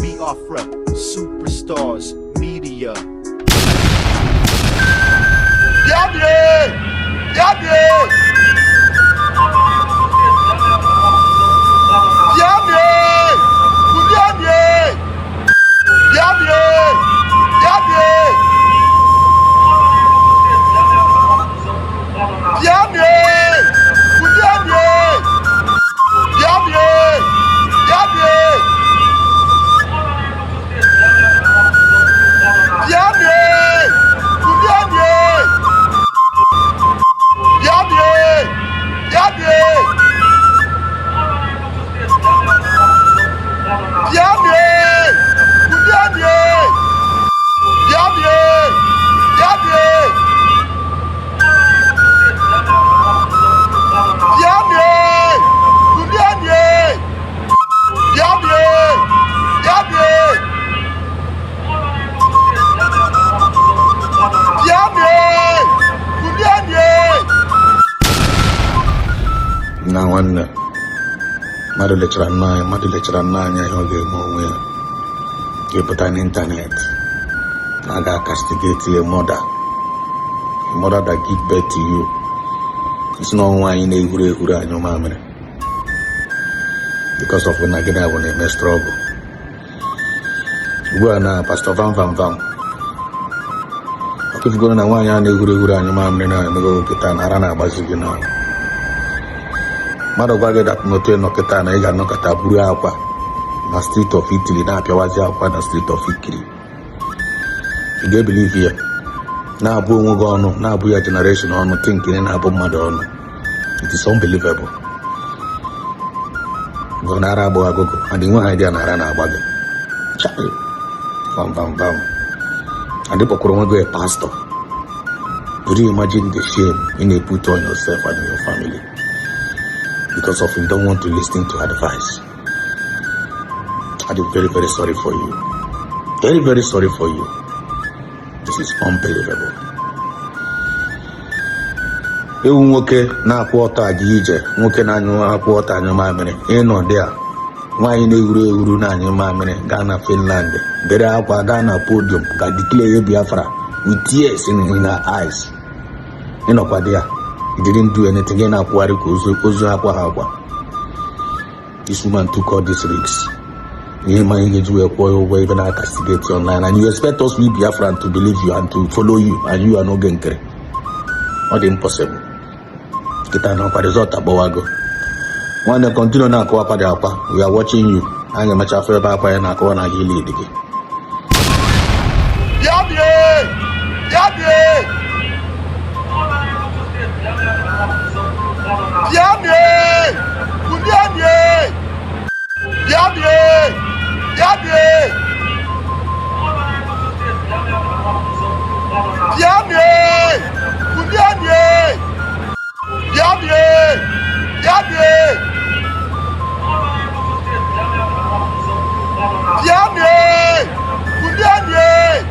Biafra, superstars, media. Yabie! Yabie! Yabie! Yabie! Yabie! Yabie! Yabie! Yabie! Yabie! Na nwanne mmadụ lechara n'anya ihe ọ ga-eme onwe ya ga-epụta n'ịntanetị na aga castigate a mother that give birth to you. Isi na ọnwa anyị na-ehuru anyị mamịrị because of na gịnị bụ na-eme struggle. Ugbu a na Pastor Vam Vam Vam ọkụfugoro na nwaanyị a na-ehuru anyị mamịrị na-emego nkịta na ara na-agbazi gị n'ahụ. Mmadụ gwa gị dapụnote nọkịta na ị ga-anọkọta buru akwa na street of Italy na-apịawazi akwa na street of Ikiri. Ị ga-ebilive ya na-abụ onwe gị ọnụ, na-abụ ya generation ọnụ, tinkiri na-abụ mmadụ ọnụ. It is unbelievable. Gọ nara agbụ agụgụ adị nwe ha idea na ara na-agba gị. Vam Vam Vam adịkpọkwara onwe gị a pastor. Would you imagine the shame you may put on yourself and your family because of you don't want to listen to advice? I'm very, very sorry for you. Very, very sorry for you. This is unbelievable. Ewu nwoke na-akwụ ọtọ aga ije, nwoke na-anyụ akwụ ọtọ anyụ mamịrị, ịnọ dị a, nwaanyị na-ehuru na-anyụ mamịrị, gaa na Finland, bere akwa, gaa na podium, ga declare Biafra with tears in her eyes. Ịnọkwa dị a, you didn't do anything, ị na-akwụgharị ka ozu akwa ha akwa. This woman took all these risks. You man engage with a even I castigate you online, and you expect us we Biafran to believe you and to follow you, and you are not Oge Nkere. Not impossible. Kita na kwa result abawago. When you continue na kwa pa de apa, we are watching you. Anya macha fe ba pa na kwa na hili digi. Yabie! Yabie! Yabie! Yabie! Yabie! Yabie! Yabie! Yabie! Yabie! Yabie! Yabie! Yabie!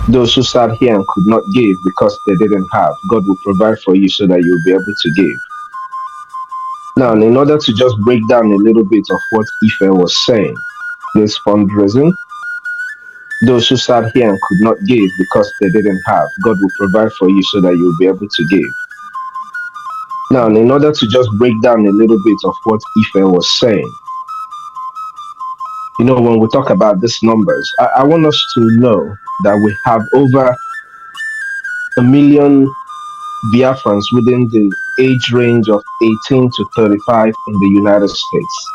Those who sat here and could not give because they didn't have, God will provide for you so that you'll be able to give. Now, in order to just break down a little bit of what Ife was saying, this fundraising, those who sat here and could not give because they didn't have, God will provide for you so that you'll be able to give. Now, in order to just break down a little bit of what Ife was saying, you know, when we talk about these numbers, I want us to know that we have over 1 million Biafrans within the age range of 18 to 35 in the United States.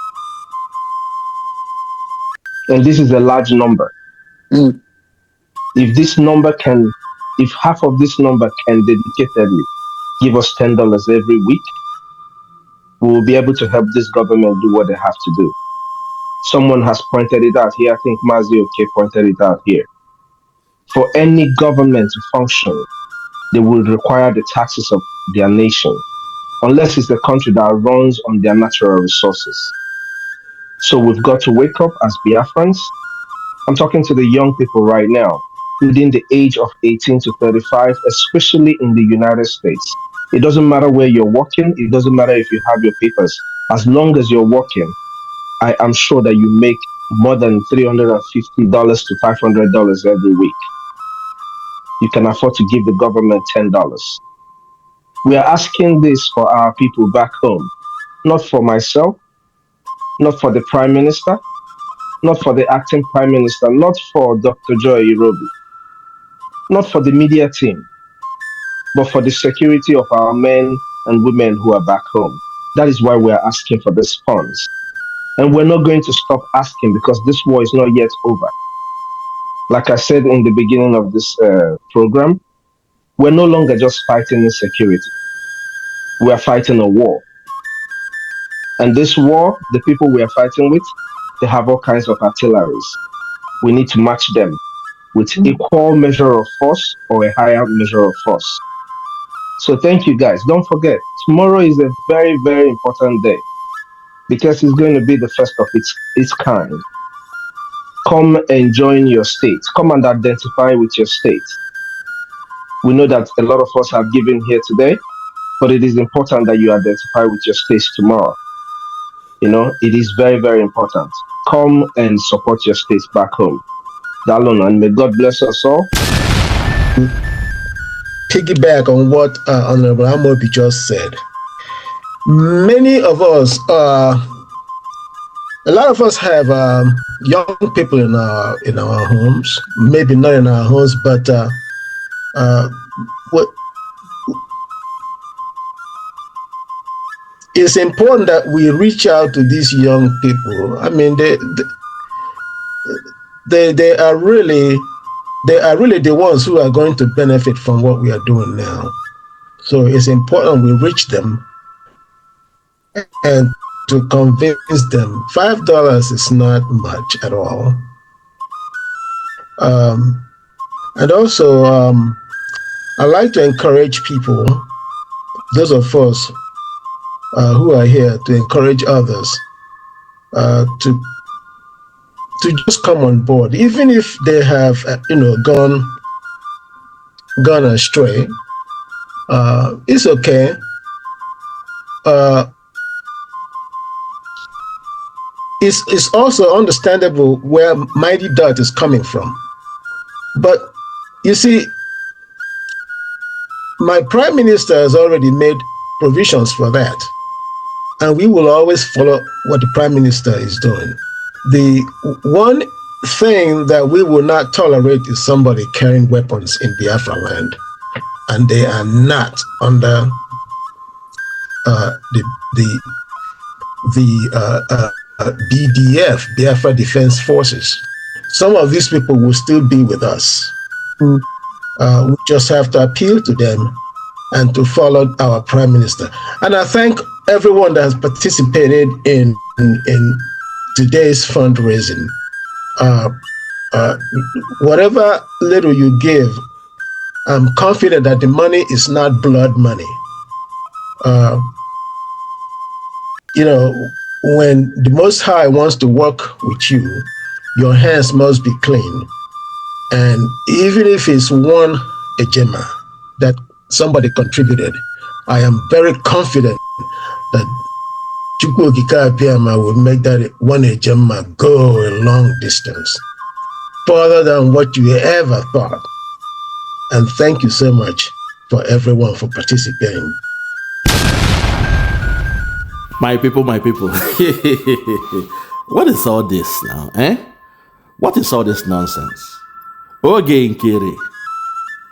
And this is a large number. If this number can, if half of this number can dedicatedly give us $10 every week, we will be able to help this government do what they have to do. Someone has pointed it out here. I think Mazi Oke pointed it out here. For any government to function, they will require the taxes of their nation, unless it's the country that runs on their natural resources. So we've got to wake up as Biafrans. I'm talking to the young people right now, within the age of 18 to 35, especially in the United States. It doesn't matter where you're working. It doesn't matter if you have your papers. As long as you're working, I am sure that you make more than $350 to $500 every week. You can afford to give the government $10. We are asking this for our people back home, not for myself, not for the Prime Minister, not for the acting Prime Minister, not for Dr. Joy Irobi, not for the media team, but for the security of our men and women who are back home. That is why we are asking for these funds. And we're not going to stop asking because this war is not yet over. Like I said in the beginning of this program, we're no longer just fighting insecurity. We are fighting a war. And this war, the people we are fighting with, they have all kinds of artilleries. We need to match them with equal measure of force or a higher measure of force. So thank you guys. Don't forget, tomorrow is a very, very important day because it's going to be the first of its kind. Come and join your state. Come and identify with your state. We know that a lot of us have given here today, but it is important that you identify with your state tomorrow. You know, it is very, very important. Come and support your states back home. Dalon, and may God bless us all. Piggyback on what Honorable Amobi just said. Many of us, a lot of us have young people in our homes. Maybe not in our homes, but what it's important that we reach out to these young people. I mean, they are really the ones who are going to benefit from what we are doing now. So it's important we reach them and to convince them. $5 is not much at all. And also, I like to encourage people, those of us who are here, to encourage others to just come on board, even if they have gone astray. It's okay. It's also understandable where Mighty Dot is coming from. But you see, my Prime Minister has already made provisions for that. And we will always follow what the Prime Minister is doing. The one thing that we will not tolerate is somebody carrying weapons in Biafra land. And they are not under the BDF, Biafra Defense Forces. Some of these people will still be with us. We just have to appeal to them and to follow our Prime Minister. And I thank everyone that has participated in today's fundraising. Whatever little you give, I'm confident that the money is not blood money. When the Most High wants to work with you, your hands must be clean. And even if it's one ejema that somebody contributed, I am very confident that Chukwu Okike Abiyama will make that one ejema go a long distance, further than what you ever thought. And thank you so much for everyone for participating. My people. What is all this now, eh? What is all this nonsense? Oge Nkere,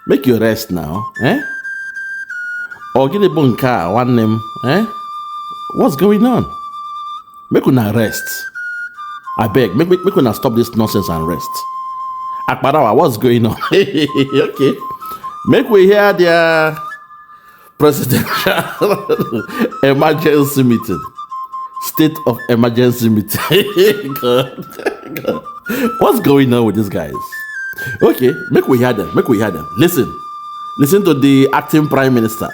make you rest now, eh? Oge Nkere, one name, eh? What's going on? Make una rest. I beg, make una stop this nonsense and rest. Akparawa, what's going on? Okay. Make we hear their presidential emergency meeting. State of emergency meeting. God. What's going on with these guys? Okay, make we hear them. Listen to the acting Prime Minister.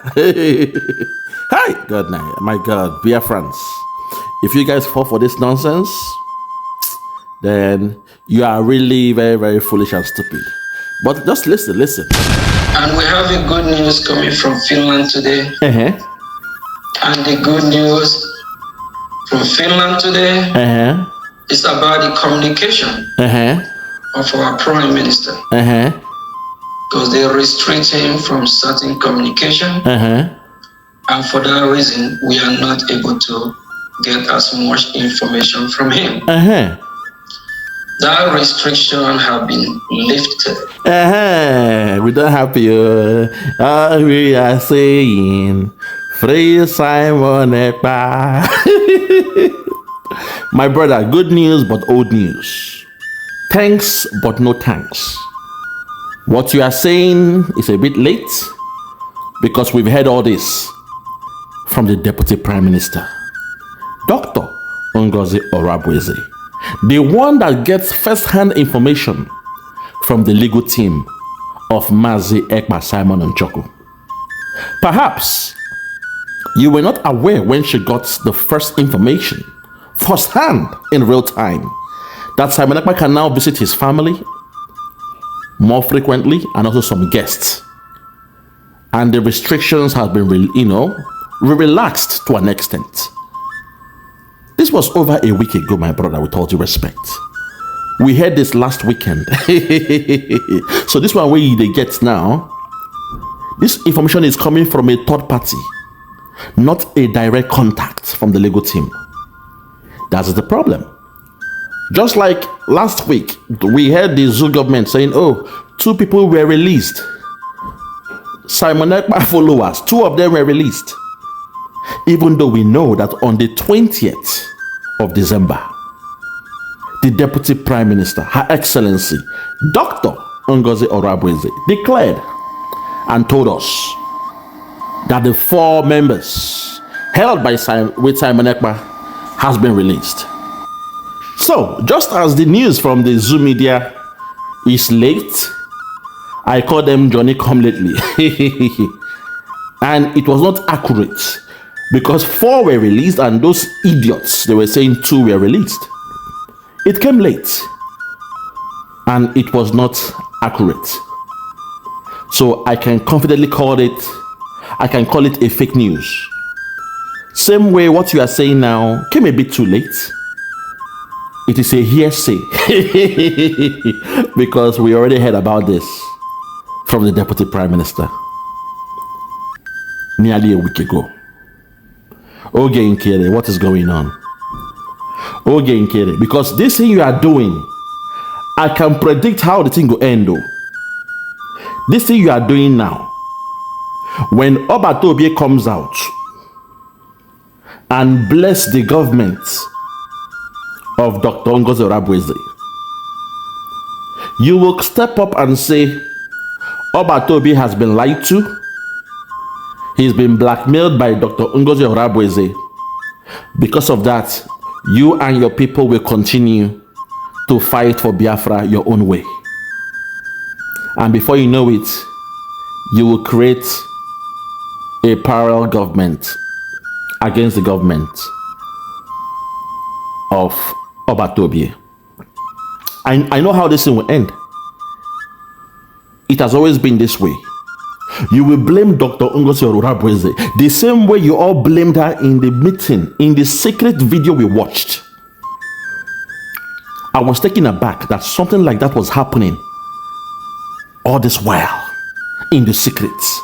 Hi, God, my God, Biafrans. If you guys fall for this nonsense, then you are really very, very foolish and stupid. But just listen. And we have a good news coming from Finland today. Uh-huh. And the good news from Finland today. It's about the communication of our Prime Minister. Because they restrict him from certain communication. And for that reason, we are not able to get as much information from him. That restriction have been lifted. We don't have to. All we are saying, free Simon Ekpa. My brother, good news but old news. Thanks but no thanks. What you are saying is a bit late because we've heard all this from the Deputy Prime Minister, Dr. Ngozi Orabueze, the one that gets first-hand information from the legal team of Mazi Ekpa Simon Njoku. Perhaps you were not aware when she got the first information, first-hand in real time, that Simon Ekpa can now visit his family more frequently and also some guests. And the restrictions have been, relaxed to an extent. This was over a week ago, my brother, with all due respect. We heard this last weekend. So this one where they get now, this information is coming from a third party, not a direct contact from the legal team. That's the problem. Just like last week, we heard the Zoo government saying, 2 people were released. Simon Ekpa followers, 2 of them were released. Even though we know that on the 20th of December, the Deputy Prime Minister, Her Excellency, Dr. Ngozi Orabueze, declared and told us that the 4 members held by Simon Ekpa has been released. So, just as the news from the Zoo media is late, I call them Johnny Come Lately. And it was not accurate because 4 were released and those idiots, they were saying 2 were released. It came late and it was not accurate. So I can confidently call it a fake news. Same way what you are saying now came a bit too late. It is a hearsay because we already heard about this from the Deputy Prime Minister nearly a week ago. Oge Nkere, what is going on? Oge Nkere, because this thing you are doing, I can predict how the thing will end though. This thing you are doing now, when Obatobie comes out and bless the government of Dr. Ngozi Orabueze, you will step up and say, Obatobie has been lied to. He's been blackmailed by Dr. Ngozi Orabueze. Because of that, you and your people will continue to fight for Biafra your own way. And before you know it, you will create a parallel government against the government of Obatobie. I know how this thing will end. It has always been this way. You will blame Dr. Ngozi Orabueze the same way you all blamed her in the meeting, in the secret video we watched. I was taken aback that something like that was happening all this while in the secrets.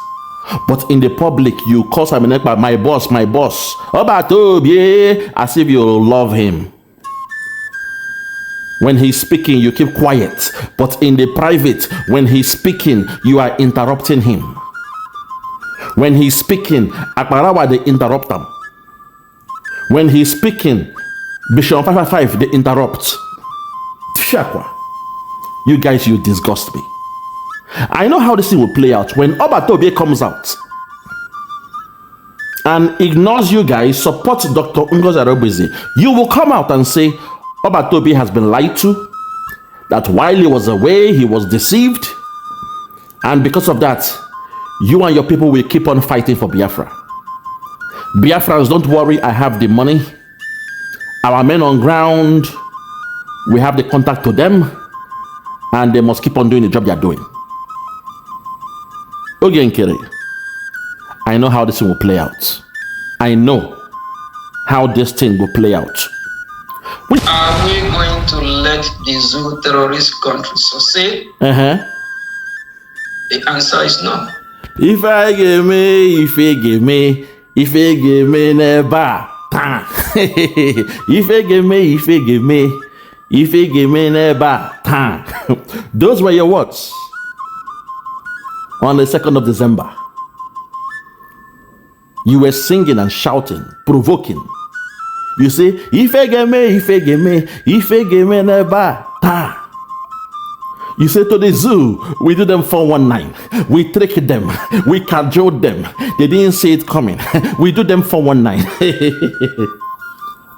But in the public, you call Simon Ekpa my boss, Obatobie, as if you love him. When he's speaking, you keep quiet. But in the private, when he's speaking, you are interrupting him. When he's speaking, Akbarawa, they interrupt him. When he's speaking, Bishop 555, they interrupt. Shakwa. You guys, you disgust me. I know how this thing will play out. When Obatobie comes out and ignores you guys, support Dr. Ngozi Orabueze, you will come out and say, Obatobie has been lied to, that while he was away, he was deceived, and because of that, you and your people will keep on fighting for Biafra. Biafrans, don't worry, I have the money. Our men on ground, we have the contact to them, and they must keep on doing the job they are doing. Oge Nkere, I know how this will play out. I know how this thing will play out. Are we going to let the zoo terrorist country succeed? The answer is no. If I give me never. If you give me never. Those were your words on the 2nd of December. You were singing and shouting, provoking. You say, if you give me never. You say to the zoo, we do them 419. We trick them. We cajole them. They didn't see it coming. We do them 419.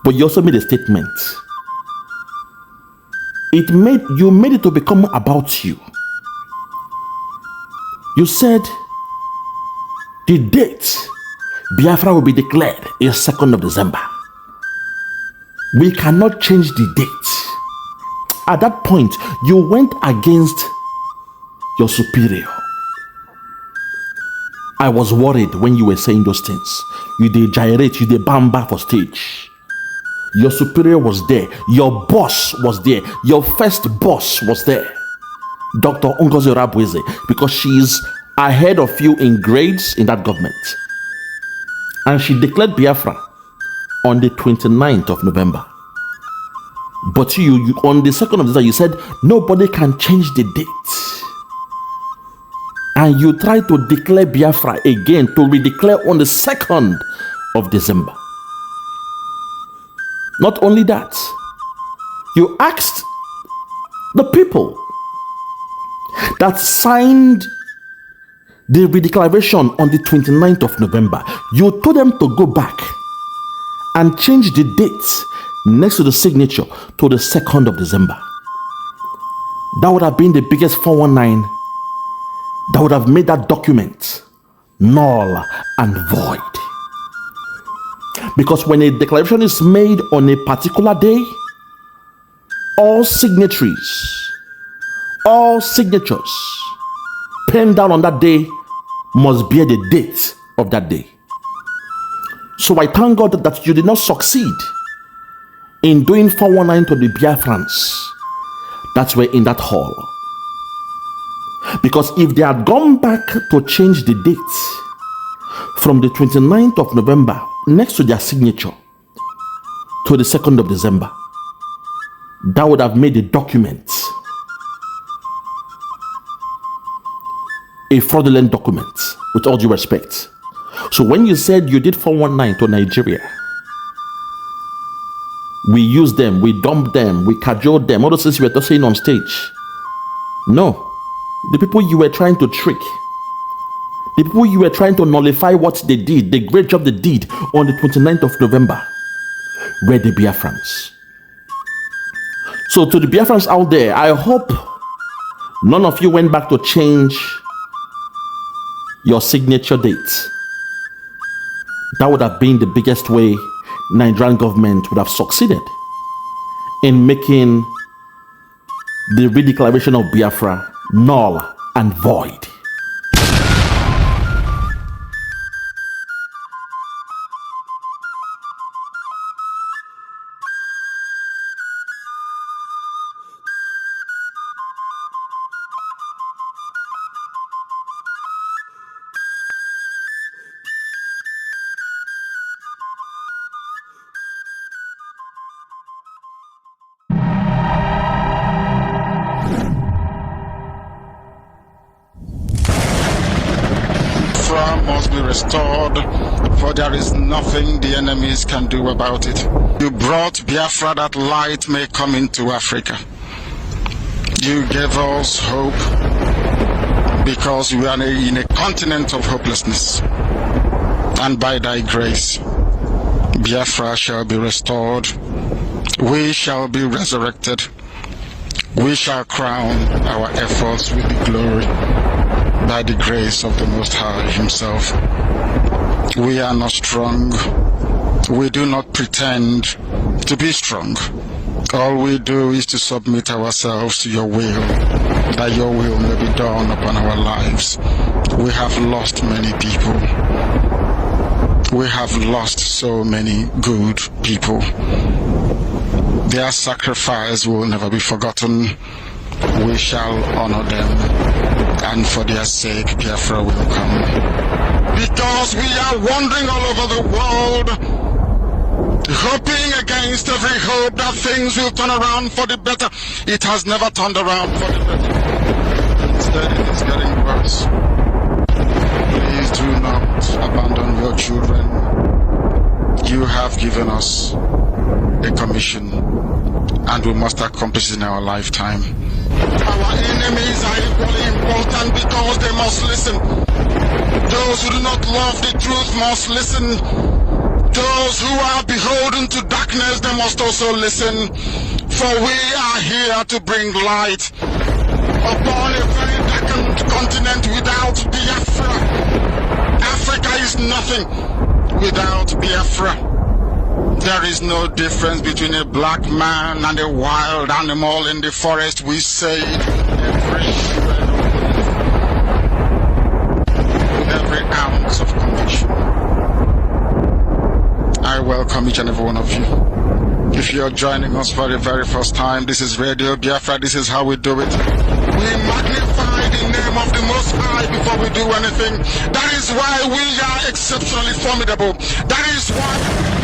But you also made a statement. You made it to become about you. You said the date Biafra will be declared is 2nd of December. We cannot change the date. At that point, you went against your superior. I was worried when you were saying those things. You did gyrate, you did bamba for stage. Your superior was there. Your boss was there. Your first boss was there. Dr. Ngozi Orabueze, because she is ahead of you in grades in that government. And she declared Biafra on the 29th of November. But you on the 2nd of December, you said nobody can change the date. And you tried to declare Biafra again, to redeclare on the 2nd of December. Not only that, you asked the people that signed the redeclaration on the 29th of November, you told them to go back and change the date next to the signature to the 2nd of December. That would have been the biggest 419 that would have made that document null and void. Because when a declaration is made on a particular day, all signatures penned down on that day must bear the date of that day. So I thank God that you did not succeed in doing 419 to the Biafrans that were in that hall. Because if they had gone back to change the date from the 29th of November next to their signature to the 2nd of December, that would have made the document a fraudulent document, with all due respect. So when you said you did 419 to Nigeria, we used them, we dumped them, we cajoled them, all those things you were saying on stage. No. The people you were trying to trick, the people you were trying to nullify what they did, the great job they did on the 29th of November, were the Biafrans. So to the Biafrans out there, I hope none of you went back to change your signature date. That would have been the biggest way Nigerian government would have succeeded in making the redeclaration of Biafra null and void. Must be restored, for there is nothing the enemies can do about it. You brought Biafra that light may come into Africa. You gave us hope because we are in a continent of hopelessness. And by thy grace, Biafra shall be restored. We shall be resurrected. We shall crown our efforts with the glory by the grace of the Most High Himself. We are not strong. We do not pretend to be strong. All we do is to submit ourselves to your will, that your will may be done upon our lives. We have lost many people. We have lost so many good people. Their sacrifice will never be forgotten. We shall honor them, and for their sake, Biafra will come. Because we are wandering all over the world, hoping against every hope that things will turn around for the better. It has never turned around for the better. Instead, it is getting worse. Please do not abandon your children. You have given us a commission, and we must accomplish it in our lifetime. Our enemies are equally important because they must listen. Those who do not love the truth must listen. Those who are beholden to darkness, they must also listen. For we are here to bring light upon a very darkened continent without Biafra. Africa is nothing without Biafra. There is no difference between a black man and a wild animal in the forest. We say it with every ounce of conviction. I welcome each and every one of you. If you're joining us for the very first time, this is Radio Biafra. This is how we do it. We magnify the name of the Most High before we do anything. That is why we are exceptionally formidable. That is why